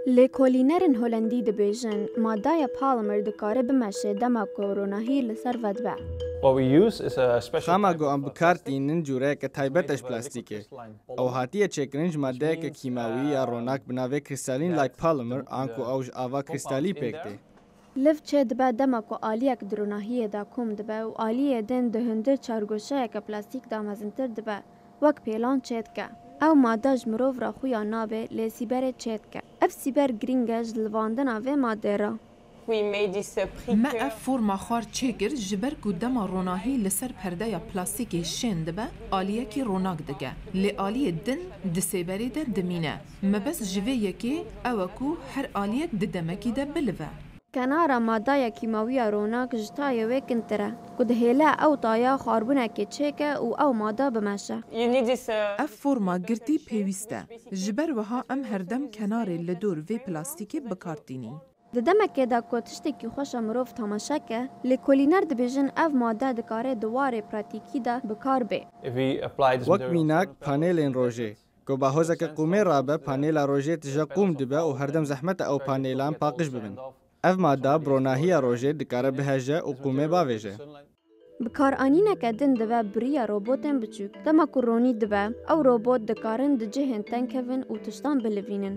لێکۆڵینەرن هۆلەندی دەبێژن مادەی پۆلیمەر دەکارێت بمەشێ دەما ڕووناکی لەسەر ڤەدبە. خاما گۆئەم بکارتینن جوورەیەکە تایبەتەش پلاستیکێ. ئەو هاتیە چێکرنج مادەیەکە کیماوی یا ڕۆناک بناوێ کریستالین لایک پۆلیمەر ئانکو ئەوژ ئاوا کریستالی پێکتێ. لەف چێ دەبە دەما و ئالیەک درۆناهیەدا کوم دەبە و ئالیە دێن دەهێندە چارگۆشەیەکە پلاستیکدا مەزنتر دەبە وەک پێلان چێتکە. ئەو مادەژ مرۆڤ را خویا نابێ لێ سیبەرێ چێتکە. ئەف سیبەر گرینگەش لڤاندنا vê مادەیە. Me ev forma xwar çêkir ji ber ku dema ronahî li ser perdeya plastikê şên dibe aliyekî ronak dige. Lê aliyê din di sêberê de dimîne. Mebes ji vê yekê ew e ku her aliyek di demekî de bilive. Kenara madaya kîmawiya ronak ji tayê wê kintir e ku dihêle ew taya xwarbûnekê çêke û ew mada bimeşe. Ev forma girtî pêwîst e. Ji ber wiha em herdem kenarê li dor vê plastikê bikartînîn. Di demekê de ku tiştekî xweş e mirov temaşeke, lêkolîner dibêjin ev made dikare di warê pratikî de bikar bê. وەک میناک پانێلên ڕۆژێ. ku bahozeke qûmê rabe panêla rojê tije qûm dibe û herdem zehmet e ew panêlan paqij bibin. Ev mada bronahiya rojê dikare biheje û qûmê bavêje. Bikaranîneke din dibe biriya robotên biçûk. Dema ku ronî dibe, ew robot dikarin di cihên teng kevin û tiştan bilivînin.